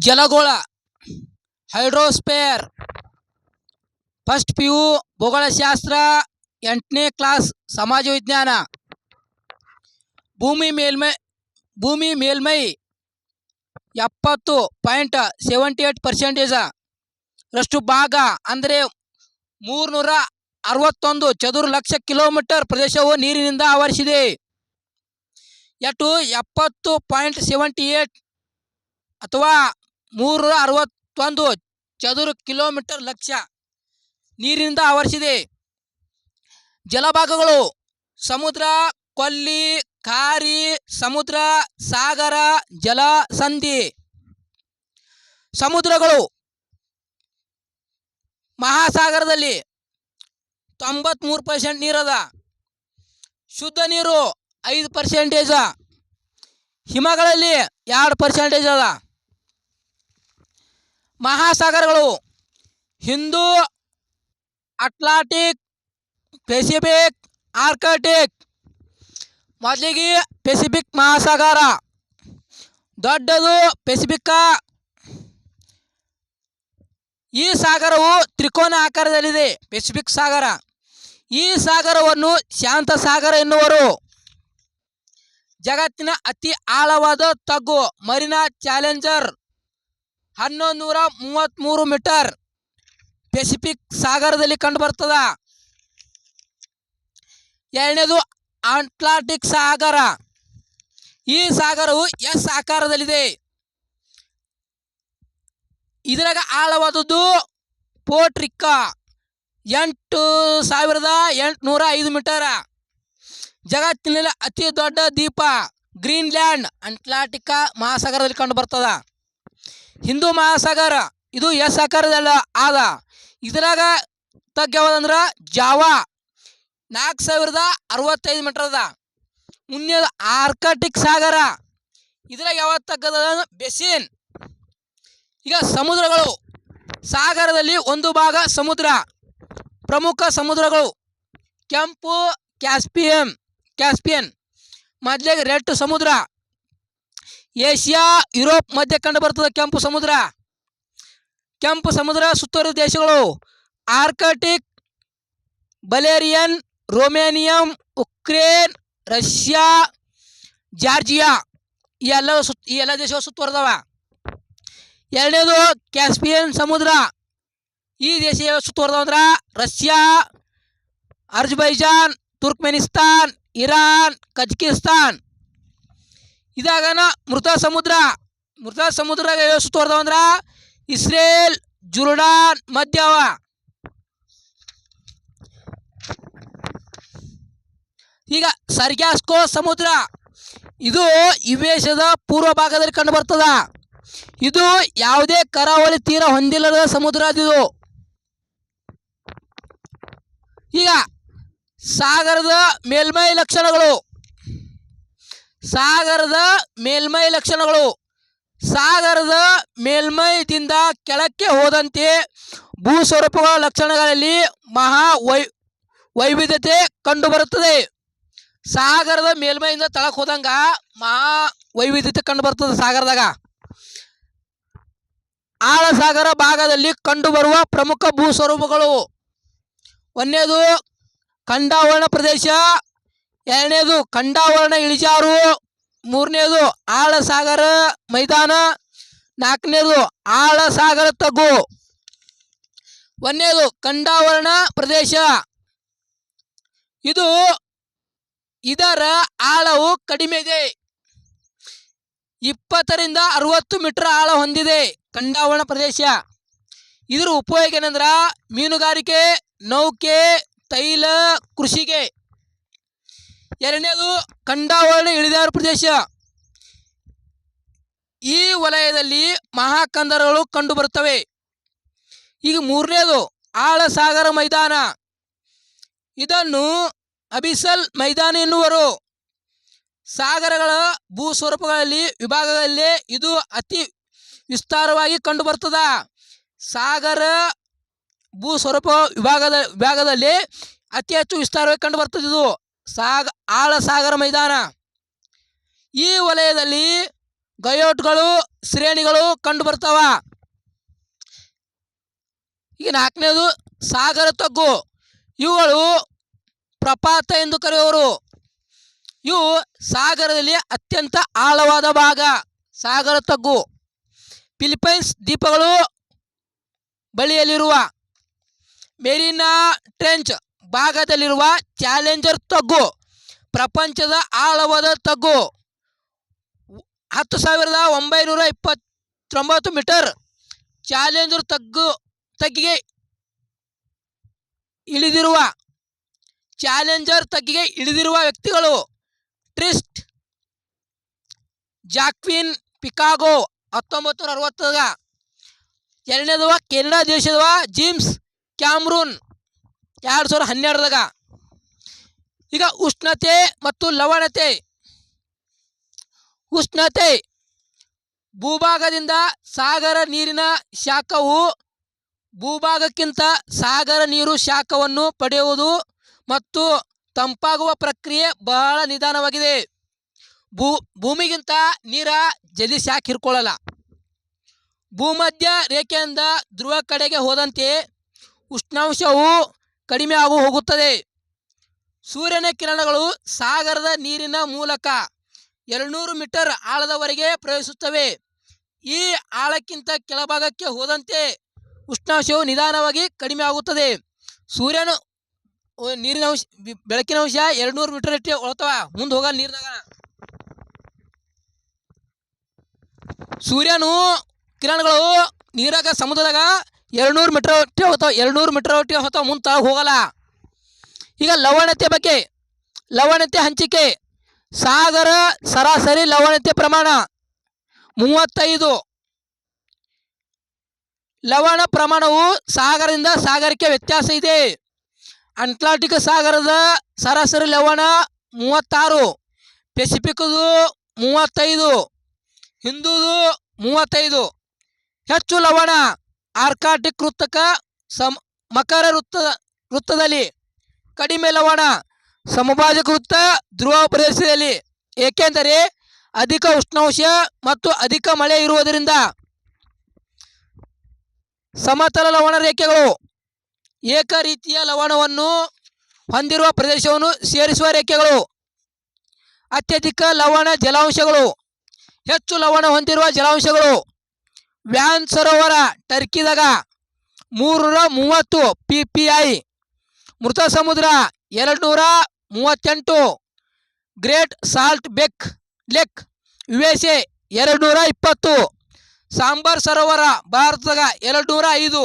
ಜಲಗೋಳ ಹೈಡ್ರೋಸ್ಫಿಯರ್ first PU ಭೂಗೋಳಶಾಸ್ತ್ರ 8ನೇ class ಸಮಾಜ ವಿಜ್ಞಾನ ಭೂಮಿ ಮೇಲ್ಮೈ 70.78% ರಷ್ಟು ಭಾಗ ಅಂದರೆ 361 ಚದುರ ಲಕ್ಷ ಕಿಲೋಮೀಟರ್ ಪ್ರದೇಶವು ನೀರಿನಿಂದ ಆವರಿಸಿದೆ. 70.78 ಅಥವಾ 361 ಚದುರ ಕಿಲೋಮೀಟರ್ ಲಕ್ಷ ನೀರಿನಿಂದ ಆವರಿಸಿದೆ. ಜಲಭಾಗಗಳು ಸಮುದ್ರ, ಕೊಲ್ಲಿ, ಖಾರಿ, ಸಮುದ್ರ, ಸಾಗರ, ಜಲಸಂಧಿ. ಸಮುದ್ರಗಳು ಮಹಾಸಾಗರದಲ್ಲಿ 93% ನೀರದ, ಶುದ್ಧ ನೀರು 5%, ಹಿಮಗಳಲ್ಲಿ 2% ಅದ. ಮಹಾಸಾಗರಗಳು ಹಿಂದೂ, ಅಟ್ಲಾಂಟಿಕ್, ಪೆಸಿಫಿಕ್, ಆರ್ಕಟಿಕ್. ಮೊದಲಿಗೆ ಪೆಸಿಫಿಕ್ ಮಹಾಸಾಗರ ದೊಡ್ಡದು ಪೆಸಿಫಿಕ್. ಈ ಸಾಗರವು ತ್ರಿಕೋನ ಆಕಾರದಲ್ಲಿದೆ. ಪೆಸಿಫಿಕ್ ಸಾಗರ. ಈ ಸಾಗರವನ್ನು ಶಾಂತ ಸಾಗರ ಎನ್ನುವರು. ಜಗತ್ತಿನ ಅತಿ ಆಳವಾದ ತಗ್ಗು ಮರಿನಾ ಚಾಲೆಂಜರ್ 1133 ಮೀಟರ್ ಪೆಸಿಫಿಕ್ ಸಾಗರದಲ್ಲಿ ಕಂಡುಬರ್ತದ. ಎರಡನೇದು ಅಟ್ಲಾಂಟಿಕ್ ಸಾಗರ. ಈ ಸಾಗರವು S ಆಕಾರದಲ್ಲಿದೆ. ಇದರಾಗ ಆಳವಾದದ್ದು ಪೋರ್ಟೋ ರಿಕೋ 8805 ಮೀಟರ್. ಜಗತ್ತಿನಲ್ಲಿ ಅತಿ ದೊಡ್ಡ ದ್ವೀಪ ಗ್ರೀನ್ಲ್ಯಾಂಡ್ ಅಟ್ಲಾಂಟಿಕ್ ಮಹಾಸಾಗರದಲ್ಲಿ ಕಂಡುಬರ್ತದ. ಹಿಂದೂ ಮಹಾಸಾಗರ ಇದು S ಆಕಾರದಲ್ಲಿ ಆದ. ಇದರಾಗ ತಗ್ಗು ಯಾವುದಂದ್ರೆ ಜಾವಾ 4065 ಮೀಟರ್ ಅದ. ಮುಂದೇದು ಆರ್ಕಟಿಕ್ ಸಾಗರ. ಇದ್ರಾಗ ಯಾವ ತಗ್ಗದ ಬೆಸಿನ್. ಈಗ ಸಮುದ್ರಗಳು ಸಾಗರದಲ್ಲಿ ಒಂದು ಭಾಗ ಸಮುದ್ರ. ಪ್ರಮುಖ ಸಮುದ್ರಗಳು ಕೆಂಪು, ಕ್ಯಾಸ್ಪಿಯನ್ ಮಧ್ಯೆ ರೆಡ್ ಸಮುದ್ರ. ಏಷ್ಯಾ, ಯುರೋಪ್ ಮಧ್ಯೆ ಕಂಡು ಬರ್ತದೆ ಕೆಂಪು ಸಮುದ್ರ. ಕೆಂಪು ಸಮುದ್ರ ಸುತ್ತುವರಿದ ದೇಶಗಳು Arctic, Bulgarian, Romania, Ukraine, Russia, Georgia. ಈ ಎಲ್ಲ ದೇಶಗಳು ಸುತ್ತುವರೆದವ. ಎರಡನೇದು ಕ್ಯಾಸ್ಪಿಯನ್ ಸಮುದ್ರ. ಈ ದೇಶ ಸುತ್ತುವರೆದವ ಅಂದ್ರೆ Russia, Azerbaijan, Turkmenistan, Iran, Kazakhstan. ಇದಾಗನ ಮೃತ ಸಮುದ್ರ. ಮೃತ ಸಮುದ್ರ ಸುತ್ತುವರೆದವ ಅಂದ್ರೆ ಇಸ್ರೇಲ್, ಜೋರ್ಡಾನ್ ಮಧ್ಯವ. ಈಗ ಸರ್ಗ್ಯಾಸ್ಕೋ ಸಮುದ್ರ. ಇದು ಯುರೇಷಿಯಾದ ಪೂರ್ವ ಭಾಗದಲ್ಲಿ ಕಂಡು ಬರ್ತದ. ಇದು ಯಾವುದೇ ಕರಾವಳಿ ತೀರ ಹೊಂದಿಲ್ಲದ ಸಮುದ್ರ ಇದು. ಈಗ ಸಾಗರದ ಮೇಲ್ಮೈ ಲಕ್ಷಣಗಳು. ಸಾಗರದ ಮೇಲ್ಮೈದಿಂದ ಕೆಳಕ್ಕೆ ಹೋದಂತೆ ಭೂಸ್ವರೂಪಗಳ ಲಕ್ಷಣಗಳಲ್ಲಿ ಮಹಾ ವೈವಿಧ್ಯತೆ ಕಂಡುಬರುತ್ತದೆ. ಸಾಗರದ ಮೇಲ್ಮೈಯಿಂದ ತಳಕ್ಕೆ ಹೋದಂಗ ಮಹಾ ವೈವಿಧ್ಯತೆ ಕಂಡುಬರ್ತದೆ ಸಾಗರದಾಗ. ಆಳಸಾಗರ ಭಾಗದಲ್ಲಿ ಕಂಡುಬರುವ ಪ್ರಮುಖ ಭೂಸ್ವರೂಪಗಳು: ಒಂದನೇದು ಖಂಡಾವರಣ ಪ್ರದೇಶ, ಎರಡನೇದು ಖಂಡಾವರಣ ಇಳಿಜಾರು, ಮೂರನೇದು ಆಳಸಾಗರ ಮೈದಾನ, ನಾಲ್ಕನೇದು ಆಳಸಾಗರ ತಗ್ಗು. ಒಂದನೇದು ಖಂಡಾವರಣ ಪ್ರದೇಶ. ಇದರ ಆಳವು ಕಡಿಮೆ ಇದೆ. 20 ರಿಂದ 60 ಮೀಟರ್ ಆಳ ಹೊಂದಿದೆ ಖಂಡಾವರಣ ಪ್ರದೇಶ. ಇದರ ಉಪಯೋಗ ಏನಂದ್ರ ಮೀನುಗಾರಿಕೆ, ನೌಕೆ, ತೈಲ ಕೃಷಿಗೆ. ಎರಡನೇದು ಖಂಡಾವರಣ ಇಳಿಜಾರು ಪ್ರದೇಶ. ಈ ವಲಯದಲ್ಲಿ ಮಹಾಕಂದರಗಳು ಕಂಡುಬರುತ್ತವೆ. ಈಗ ಮೂರನೇದು ಆಳಸಾಗರ ಮೈದಾನ. ಇದನ್ನು ಅಬಿಸಲ್ ಮೈದಾನ ಎನ್ನುವರು. ಸಾಗರಗಳ ಭೂಸ್ವರೂಪಗಳಲ್ಲಿ ವಿಭಾಗಗಳಲ್ಲಿ ಇದು ಅತಿ ವಿಸ್ತಾರವಾಗಿ ಕಂಡುಬರ್ತದ. ಸಾಗರ ಭೂಸ್ವರೂಪ ವಿಭಾಗದಲ್ಲಿ ಅತಿ ಹೆಚ್ಚು ವಿಸ್ತಾರವಾಗಿ ಕಂಡುಬರ್ತದೆ ಇದು ಆಳಸಾಗರ ಮೈದಾನ. ಈ ವಲಯದಲ್ಲಿ ಗಯೋಟ್ಗಳು ಶ್ರೇಣಿಗಳು ಕಂಡು ಬರ್ತಾವ. ಈಗ ನಾಲ್ಕನೇದು ಸಾಗರ ತಗ್ಗು. ಇವುಗಳು ಪ್ರಪಾತ ಎಂದು ಕರೆಯುವರು. ಇವು ಸಾಗರದಲ್ಲಿ ಅತ್ಯಂತ ಆಳವಾದ ಭಾಗ ಸಾಗರ ತಗ್ಗು. ಫಿಲಿಪೈನ್ಸ್ ದ್ವೀಪಗಳು ಬಳಿಯಲ್ಲಿರುವ ಮೆರಿನಾ ಟ್ರೆಂಚ್ ಭಾಗದಲ್ಲಿರುವ ಚಾಲೆಂಜರ್ ತಗ್ಗು ಪ್ರಪಂಚದ ಆಳವಾದ ತಗ್ಗು. 10,929 ಮೀಟರ್ ಚಾಲೆಂಜರ್ ತಗ್ಗಿಗೆ ಇಳಿದಿರುವ ವ್ಯಕ್ತಿಗಳು ಟ್ರಿಸ್ಟ್ ಜಾಕ್ವಿನ್ ಪಿಕಾಗೋ 1960. ಎರಡನೇದವ ಕೆನಡಾ ದೇಶದವ ಜೇಮ್ಸ್ ಕ್ಯಾಮ್ರೂನ್ 2012. ಈಗ ಉಷ್ಣತೆ ಮತ್ತು ಲವಣತೆ. ಉಷ್ಣತೆ ಭೂಭಾಗದಿಂದ ಸಾಗರ ನೀರಿನ ಶಾಖವು ಭೂಭಾಗಕ್ಕಿಂತ ಸಾಗರ ನೀರು ಶಾಖವನ್ನು ಪಡೆಯುವುದು ಮತ್ತು ತಂಪಾಗುವ ಪ್ರಕ್ರಿಯೆ ಬಹಳ ನಿಧಾನವಾಗಿದೆ. ಭೂಮಿಗಿಂತ ನೀರ ಜಲ್ದಿ ಶಾಖ ಹಿಡ್ಕೊಳ್ಳಲ್ಲ. ಭೂಮಧ್ಯ ರೇಖೆಯಿಂದ ಧ್ರುವ ಕಡೆಗೆ ಹೋದಂತೆ ಉಷ್ಣಾಂಶವು ಕಡಿಮೆ ಹೋಗುತ್ತದೆ. ಸೂರ್ಯನ ಕಿರಣಗಳು ಸಾಗರದ ನೀರಿನ ಮೂಲಕ 200 ಮೀಟರ್ ಆಳದವರೆಗೆ ಪ್ರವೇಶಿಸುತ್ತವೆ. ಈ ಆಳಕ್ಕಿಂತ ಕೆಳಭಾಗಕ್ಕೆ ಹೋದಂತೆ ಉಷ್ಣಾಂಶವು ನಿಧಾನವಾಗಿ ಕಡಿಮೆ ಆಗುತ್ತದೆ. ಸೂರ್ಯನ ನೀರಿನ ಅಂಶ ಬೆಳಕಿನ ಅಂಶ 200 ಮೀಟರ್ ಇಟ್ಟು ಒಳತವ, ಮುಂದೆ ಹೋಗಲ್ಲ ನೀರಿನಾಗ. ಸೂರ್ಯನು ಕಿರಣಗಳು ನೀರಾಗ ಸಮುದ್ರದಾಗ 200 ಮೀಟರ್ ಒಟ್ಟಿಗೆ ಹೋಗ್ತಾವೆ. 200 ಮೀಟರ್ ಒಟ್ಟಿಗೆ ಹೋಗ್ತಾವೆ, ಮುಂದೆ ತಳಗೆ ಹೋಗಲ್ಲ. ಈಗ ಲವಣತೆ ಬಗ್ಗೆ. ಲವಣತೆ ಹಂಚಿಕೆ. ಸಾಗರ ಸರಾಸರಿ ಲವಣತೆ ಪ್ರಮಾಣ 35. ಲವಣ ಪ್ರಮಾಣವು ಸಾಗರದಿಂದ ಸಾಗರಕ್ಕೆ ವ್ಯತ್ಯಾಸ ಇದೆ. ಅಟ್ಲಾಂಟಿಕ್ ಸಾಗರದ ಸರಾಸರಿ ಲವಣ 36, ಪೆಸಿಫಿಕ್ದು 35, ಹಿಂದೂದು 35. ಹೆಚ್ಚು ಲವಣ ಆರ್ಕಾಟಿಕ್ ಕೃತಕ ಮಕರ ವೃತ್ತದಲ್ಲಿ. ಕಡಿಮೆ ಲವಣ ಸಮಭಾಜಕ ವೃತ್ತ ಧ್ರುವ ಪ್ರದೇಶದಲ್ಲಿ, ಏಕೆಂದರೆ ಅಧಿಕ ಉಷ್ಣಾಂಶ ಮತ್ತು ಅಧಿಕ ಮಳೆ ಇರುವುದರಿಂದ. ಸಮತಲ ಲವಣ ರೇಖೆಗಳು ಏಕ ರೀತಿಯ ಲವಣವನ್ನು ಹೊಂದಿರುವ ಪ್ರದೇಶವನ್ನು ಸೇರಿಸುವ ರೇಖೆಗಳು. ಅತ್ಯಧಿಕ ಲವಣ ಜಲಾಂಶಗಳು. ಹೆಚ್ಚು ಲವಣ ಹೊಂದಿರುವ ಜಲಾಂಶಗಳು. ವ್ಯಾನ್ ಸರೋವರ ಟರ್ಕಿದಾಗ 330 ppi. ಮೃತ ಸಮುದ್ರ 238. Great salt lake USA 220. Sambar ಸರೋವರ ಭಾರತದಾಗ 205.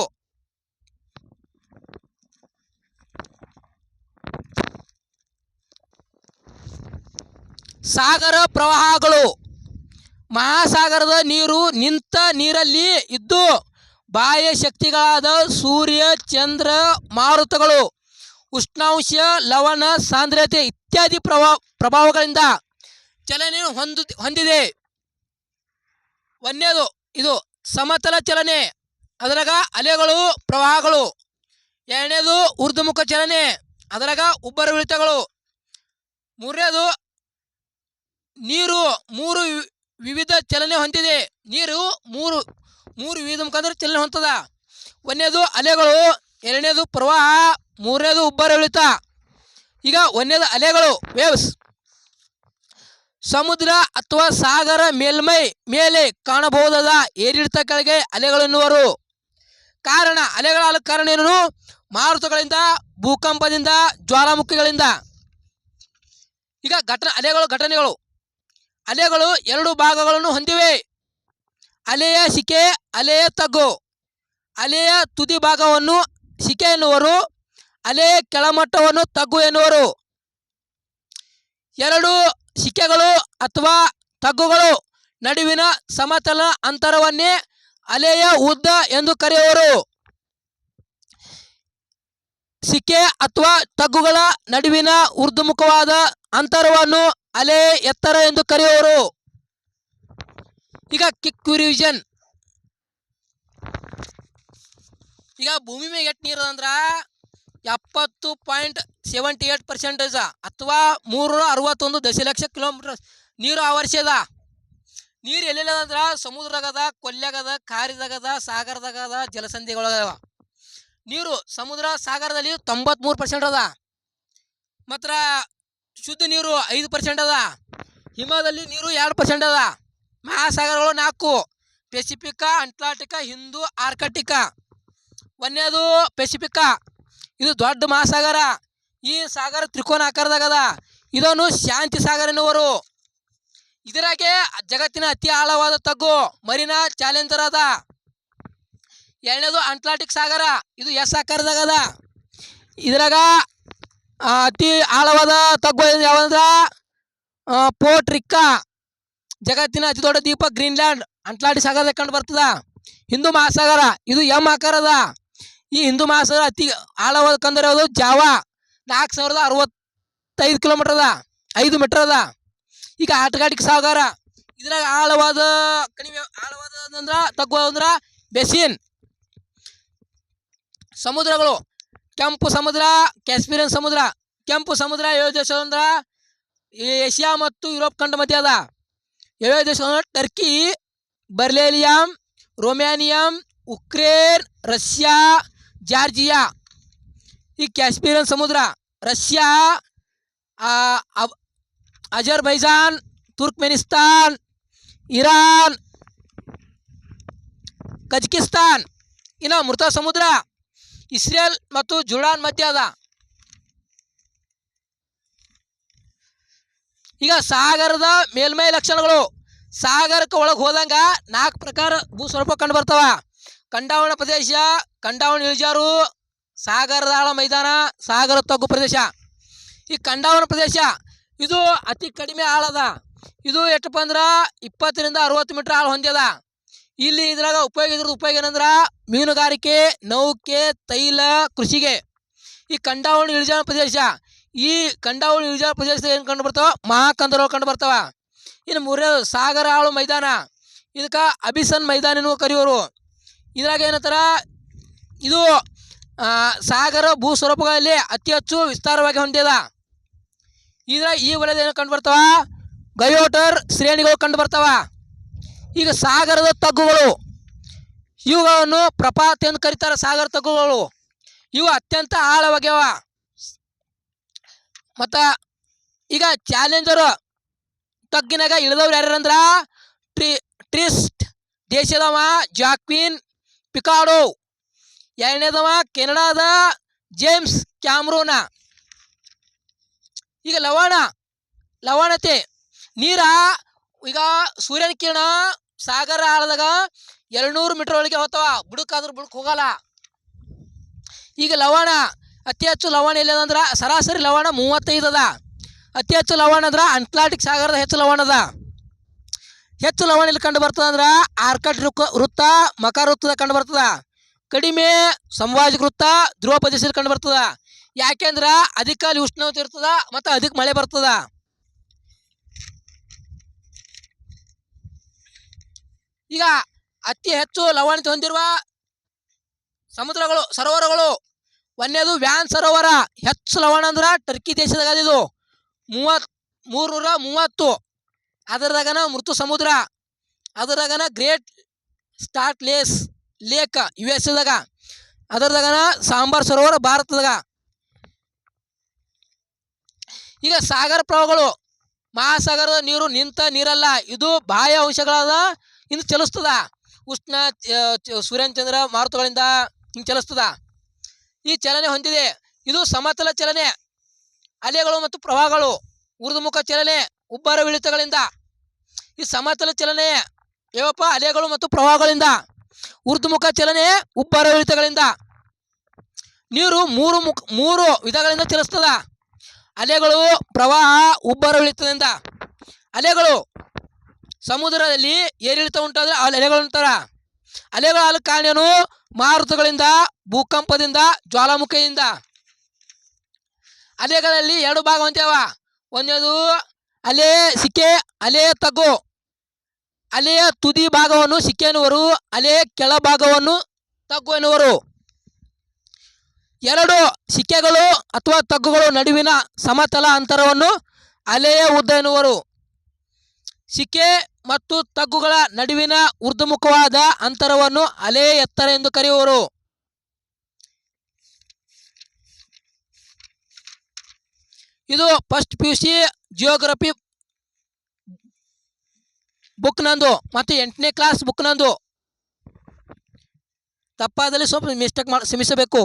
ಸಾಗರ ಪ್ರವಾಹಗಳು. ಮಹಾಸಾಗರದ ನೀರು ನಿಂತ ನೀರಲ್ಲಿ ಇದ್ದು ಬಾಹ್ಯ ಶಕ್ತಿಗಳಾದ ಸೂರ್ಯ, ಚಂದ್ರ, ಮಾರುತಗಳು, ಉಷ್ಣಾಂಶ, ಲವಣ ಸಾಂದ್ರತೆ ಇತ್ಯಾದಿ ಪ್ರಭಾವಗಳಿಂದ ಚಲನೆಯನ್ನು ಹೊಂದಿದೆ. ಒಂದನೇದು ಇದು ಸಮತಲ ಚಲನೆ, ಅದರಾಗ ಅಲೆಗಳು ಪ್ರವಾಹಗಳು. ಎರಡನೇದು ಊರ್ಧ್ವಮುಖ ಚಲನೆ, ಅದರಾಗ ಉಬ್ಬರವಿಳಿತಗಳು. ಮೂರನೇದು ನೀರು 3 ವಿವಿಧ ಚಲನೆ ಹೊಂದಿದೆ. ನೀರು ಮೂರು ವಿವಿಧ ಮುಖಾಂತರ ಚಲನೆ ಹೊಂದದ. ಒಂದನೇದು ಅಲೆಗಳು, ಎರಡನೇದು ಪ್ರವಾಹ, ಮೂರನೇದು ಉಬ್ಬರವಿಳಿತ. ಈಗ ಒಂದನೇದು ಅಲೆಗಳು ವೇವ್ಸ್. ಸಮುದ್ರ ಅಥವಾ ಸಾಗರ ಮೇಲ್ಮೈ ಮೇಲೆ ಕಾಣಬಹುದಾದ ಏರಿಳಿತ ಕೆಳಗೆ ಅಲೆಗಳೆನ್ನುವರು. ಕಾರಣ ಅಲೆಗಳ ಕಾರಣ ಏನು? ಮಾರುತಗಳಿಂದ, ಭೂಕಂಪದಿಂದ, ಜ್ವಾಲಾಮುಖಿಗಳಿಂದ. ಈಗ ಘಟನೆಗಳು. ಅಲೆಗಳು 2 ಭಾಗಗಳನ್ನು ಹೊಂದಿವೆ. ಅಲೆಯ ಶಿಖೆ, ಅಲೆಯ ತಗ್ಗು. ಅಲೆಯ ತುದಿ ಭಾಗವನ್ನು ಶಿಖೆ ಎನ್ನುವರು, ಅಲೆಯ ಕೆಳಮಟ್ಟವನ್ನು ತಗ್ಗು ಎನ್ನುವರು. 2 ಶಿಖೆಗಳು ಅಥವಾ ತಗ್ಗುಗಳು ನಡುವಿನ ಸಮತಲ ಅಂತರವನ್ನೇ ಅಲೆಯ ಉದ್ದ ಎಂದು ಕರೆಯುವರು. ಶಿಖೆ ಅಥವಾ ತಗ್ಗುಗಳ ನಡುವಿನ ಊರ್ಧ್ವಮುಖವಾದ ಅಂತರವನ್ನು ಅಲೆಯ ಎತ್ತರ ಎಂದು ಕರೆಯುವರು. ಈಗ ಕ್ವಿಕ್ ರಿವಿಷನ್. ಈಗ ಭೂಮಿ ಮೇಲೆ ಎಷ್ಟು ನೀರು ಅಂದ್ರ 70.78% ಅಥವಾ 361 ದಶಲಕ್ಷ ಕಿಲೋಮೀಟರ್ ನೀರು ಆವರಿಸ್ಯದ. ನೀರು ಎಲ್ಲೆಲ್ಲ ಅಂದ್ರ ಸಮುದ್ರದಾಗದ, ಕೊಲ್ಯಾಗದ, ಕಾರಿದಾಗದ, ಸಾಗರದಾಗದ, ಜಲಸಂಧಿಗಳದ. ನೀರು ಸಮುದ್ರ ಸಾಗರದಲ್ಲಿ 93% ಅದ. ಮಾತ್ರ ಶುದ್ಧ ನೀರು 5% ಅದ. ಹಿಮದಲ್ಲಿ ನೀರು 2% ಅದ. ಮಹಾಸಾಗರಗಳು 4: ಪೆಸಿಫಿಕ್, ಅಟ್ಲಾಂಟಿಕ್, ಹಿಂದೂ, ಆರ್ಕಟಿಕ್. ಒಂದನೇದು ಪೆಸಿಫಿಕ್, ಇದು ದೊಡ್ಡ ಮಹಾಸಾಗರ. ಈ ಸಾಗರ ತ್ರಿಕೋನ ಆಕಾರದಾಗದ. ಇದನ್ನು ಶಾಂತಿ ಸಾಗರ ಎನ್ನುವರು. ಇದರಾಗೆ ಜಗತ್ತಿನ ಅತಿ ಆಳವಾದ ತಗ್ಗು ಮರೀನಾ ಚಾಲೆಂಜರ್ ಅದ. ಎರಡನೇದು ಅಟ್ಲಾಂಟಿಕ್ ಸಾಗರ, ಇದು ಎಸ್ ಆಕಾರದಾಗದ. ಇದ್ರಾಗ ಅತಿ ಆಳವಾದ ತಗ್ಗು ಯಾವಂದ್ರ ಪೋರ್ಟ್ ರಿಕ್ಕಾ. ಜಗತ್ತಿನ ಅತಿ ದೊಡ್ಡ ದ್ವೀಪ ಗ್ರೀನ್ಲ್ಯಾಂಡ್ ಅಟ್ಲಾಂಟಿಕ್ ಸಾಗರದಾಗ ಕಂಡು ಬರ್ತದ. ಹಿಂದೂ ಮಹಾಸಾಗರ, ಇದು ಎಂ ಆಕಾರದ. ಈ ಹಿಂದೂ ಮಹಾಸಾಗರ ಅತಿ ಆಳವಾದ ಕಂದರೆ ಅದು ಜಾವಾ, 4065 ಕಿಲೋಮೀಟರ್ ಅದ, 5 ಮೀಟರ್ ಅದ. ಈಗ ಆರ್ಕಟಿಕ್ ಸಾಗರ, ಇದ್ರಾಗ ಆಳವಾದ ಕಣಿವೆ, ಆಳವಾದ ತಗ್ಗು ಅಂದ್ರ ಬೆಸಿನ್. ಸಮುದ್ರಗಳು: ಕೆಂಪು ಸಮುದ್ರ, ಕ್ಯಾಸ್ಪಿಯನ್ ಸಮುದ್ರ. ಕೆಂಪು ಸಮುದ್ರ 7 ದೇಶ ಅಂದ್ರ ಏಷ್ಯಾ ಮತ್ತು ಯುರೋಪ್ ಖಂಡ ಮಧ್ಯ ಅದ. 7 ದೇಶ ಟರ್ಕಿ, ಬರ್ಲೇಲಿಯಂ, ರೊಮ್ಯಾನಿಯಂ, ಉಕ್ರೇನ್, ರಷ್ಯಾ, ಜಾರ್ಜಿಯಾ. ಈ ಕ್ಯಾಸ್ಪಿಯನ್ ಸಮುದ್ರ Russia, Azerbaijan, Turkmenistan, Iran, Kazakhstan. ಇನ್ನು ಮೃತ ಸಮುದ್ರ ಇಸ್ರೇಲ್ ಮತ್ತು ಜೋರ್ಡಾನ್ ಮಧ್ಯ ಅದ. ಈಗ ಸಾಗರದ ಮೇಲ್ಮೈ ಲಕ್ಷಣಗಳು: ಸಾಗರಕ್ಕೆ ಒಳಗೆ ಹೋದಂಗ 4 ಪ್ರಕಾರ ಭೂಸ್ವರೂಪ ಕಂಡು ಬರ್ತಾವ. ಕಂಡಾವಣ ಪ್ರದೇಶ, ಕಂಡಾವಣ ಇಳಿಜಾರು, ಸಾಗರದ ಆಳ ಮೈದಾನ, ಸಾಗರ ತಗ್ಗು ಪ್ರದೇಶ. ಈ ಕಂಡಾವಣ ಪ್ರದೇಶ ಇದು ಅತಿ ಕಡಿಮೆ ಆಳದ. ಇದು ಎಷ್ಟಪ್ಪ ಅಂದ್ರೆ 20 ರಿಂದ 60 ಮೀಟರ್ ಆಳ ಹೊಂದ್ಯದ. ಇಲ್ಲಿ ಇದ್ರಾಗ ಉಪಯೋಗ ಏನಂದ್ರ ಮೀನುಗಾರಿಕೆ, ನೌಕೆ, ತೈಲ, ಕೃಷಿಗೆ. ಈ ಕಂಡಾವಣ ಇಳಿಜಾರು ಪ್ರದೇಶ, ಈ ಕಂಡಾವಣ ಇಳಿಜಾರು ಪ್ರದೇಶದಾಗ ಏನು ಕಂಡು ಬರ್ತಾವ? ಮಹಾಕಂದರಗಳು ಕಂಡು ಬರ್ತಾವ. ಇನ್ನು ಮೂರನೇದು ಸಾಗರ ಆಳು ಮೈದಾನ, ಇದಕ್ಕೆ ಅಬಿಸನ್ ಮೈದಾನ ಎನ್ನುವ ಕರೆಯೋರು. ಇದ್ರಾಗ ಏನಂತಾರ, ಇದು ಸಾಗರ ಭೂ ಸ್ವರೂಪಗಳಲ್ಲಿ ಅತಿ ಹೆಚ್ಚು ವಿಸ್ತಾರವಾಗಿ ಹೊಂದ್ಯದ. ಇದ್ರಾಗ ಈ ವಲಯದ ಏನು ಕಂಡು ಬರ್ತಾವ? ಗಯೋಟರ್ ಶ್ರೇಣಿಗಳು ಕಂಡು ಬರ್ತಾವ. ಈಗ ಸಾಗರದ ತಗ್ಗುಗಳು, ಇವುಗಳನ್ನು ಪ್ರಪಾತ ಎಂದು ಕರೀತಾರೆ. ಸಾಗರ ತಗ್ಗುಗಳು ಇವು ಅತ್ಯಂತ ಆಳವಾಗ್ಯವ. ಮತ್ತು ಈಗ ಚಾಲೆಂಜರ್ ತಗ್ಗಿನಾಗ ಇಳಿದವ್ರು ಯಾರ್ಯಾರಂದ್ರ ಟ್ರಿಸ್ಟ್ ದೇಶದವ ಜಾಕ್ವಿನ್ ಪಿಕಾರ್ಡೋ. ಎರಡನೇದವ ಕೆನಡಾದ ಜೇಮ್ಸ್ ಕ್ಯಾಮ್ರೂನ. ಈಗ ಲವಣತೆ ನೀರ, ಈಗ ಸೂರ್ಯನ ಕಿರಣ ಸಾಗರ ಆಳದಾಗ 200 ಮೀಟರ್ ಒಳಗೆ ಹೋಗ್ತಾವ, ಬುಡಕ್ಕಾದ್ರೂ ಬುಡಕ್ಕೆ ಹೋಗಲ್ಲ. ಈಗ ಲವಣ, ಅತಿ ಹೆಚ್ಚು ಲವಣ ಎಲ್ಲದಂದ್ರೆ ಸರಾಸರಿ ಲವಣ 35 ಅದ. ಅತಿ ಹೆಚ್ಚು ಲವಣ ಅಂದ್ರೆ ಅಟ್ಲಾಂಟಿಕ್ ಸಾಗರದ ಹೆಚ್ಚು ಲವಣ ಅದ. ಹೆಚ್ಚು ಲವಣ ಇಲ್ಲಿ ಕಂಡು ಬರ್ತದ ಅಂದ್ರೆ ಆರ್ಕಟಿಕ್ ವೃತ್ತ, ಮಕರ ವೃತ್ತದ ಕಂಡು ಬರ್ತದ. ಕಡಿಮೆ ಸಂವಾಜಿಕ ವೃತ್ತ, ಧ್ರುವ ಪ್ರದೇಶದಲ್ಲಿ ಕಂಡು ಬರ್ತದ. ಯಾಕೆಂದ್ರೆ ಅಧಿಕ ಅಲ್ಲಿ ಉಷ್ಣತೆ ಇರ್ತದ ಮತ್ತು ಅಧಿಕ ಮಳೆ ಬರ್ತದ. ಈಗ ಅತಿ ಹೆಚ್ಚು ಲವಣತೆ ಹೊಂದಿರುವ ಸರೋವರಗಳು: ಒಂದನೇದು ವ್ಯಾನ್ ಸರೋವರ, ಹೆಚ್ಚು ಲವಣ ಅಂದ್ರೆ ಟರ್ಕಿ ದೇಶದಾಗ ಇದು 330. ಅದರದಾಗನ ಮೃತು ಸಮುದ್ರ, ಅದರದಾಗನ ಗ್ರೇಟ್ ಸ್ಟಾರ್ಟ್ ಲೇಕ್ US ದಾಗ, ಅದರದಾಗನ ಸಾಂಬಾರ್ ಸರೋವರ ಭಾರತದಾಗ. ಈಗ ಸಾಗರ ಪ್ರವಾಹಗಳು: ಮಹಾಸಾಗರದ ನೀರು ನಿಂತ ನೀರಲ್ಲ, ಇದು ಬಾಹ್ಯ ಅಂಶಗಳಾದ ಇನ್ನು ಚಲಿಸ್ತದ. ಉಷ್ಣ, ಸೂರ್ಯನ ಚಂದ್ರ ಮಾರುತಗಳಿಂದ ಹಿಂಗೆ ಚಲಿಸ್ತದ. ಈ ಚಲನೆ ಹೊಂದಿದೆ. ಇದು ಸಮತಲ ಚಲನೆ, ಅಲೆಗಳು ಮತ್ತು ಪ್ರವಾಹಗಳು. ಊರ್ಧ್ವಮುಖ ಚಲನೆ, ಉಬ್ಬರ ಇಳಿತಗಳಿಂದ. ಈ ಸಮತಲ ಚಲನೆ ಯಾವಪ್ಪ? ಅಲೆಗಳು ಮತ್ತು ಪ್ರವಾಹಗಳಿಂದ. ಊರ್ಧ್ವಮುಖ ಚಲನೆ, ಉಬ್ಬರ ಇಳಿತಗಳಿಂದ. ನೀರು ಮೂರು ವಿಧಗಳಿಂದ ಚಲಿಸ್ತದ: ಅಲೆಗಳು, ಪ್ರವಾಹ, ಉಬ್ಬರ ಇಳಿತದಿಂದ. ಅಲೆಗಳು: ಸಮುದ್ರದಲ್ಲಿ ಏರಿಳಿತ ಉಂಟಾದ್ರೆ ಅಲೆಗಳು ಅಂತಾರ. ಅಲೆಗಳ ಕಾರಣ ಏನು? ಮಾರುತಗಳಿಂದ, ಭೂಕಂಪದಿಂದ, ಜ್ವಾಲಾಮುಖಿಯಿಂದ. ಅಲೆಗಳಲ್ಲಿ 2 ಭಾಗ ಹೊಂದ್ಯಾವ. ಒಂದನೇದು ಅಲೆ ಸಿಕ್ಕೆ, ಅಲೆ ತಗ್ಗು. ಅಲೆಯ ತುದಿ ಭಾಗವನ್ನು ಸಿಕ್ಕೆ ಎನ್ನುವರು, ಅಲೆಯ ಕೆಳಭಾಗವನ್ನು ತಗ್ಗು ಎನ್ನುವರು. 2 ಸಿಕ್ಕೆಗಳು ಅಥವಾ ತಗ್ಗುಗಳು ನಡುವಿನ ಸಮತಲ ಅಂತರವನ್ನು ಅಲೆಯ ಉದ್ದ ಎನ್ನುವರು. ಶಿಕೆ ಮತ್ತು ತಗ್ಗುಗಳ ನಡುವಿನ ಊರ್ಧ್ವಮುಖವಾದ ಅಂತರವನ್ನು ಅಲೆ ಎತ್ತರ ಎಂದು ಕರೆಯುವರು. ಇದು ಫಸ್ಟ್ PUC ಜಿಯೋಗ್ರಫಿ ಬುಕ್ ನಂದು ಮತ್ತು 8ನೇ ಕ್ಲಾಸ್ ಬುಕ್ ನಂದು. ತಪ್ಪಾದಲ್ಲಿ ಸ್ವಲ್ಪ ಮಿಸ್ಟೇಕ್ ಕ್ಷಮಿಸಬೇಕು.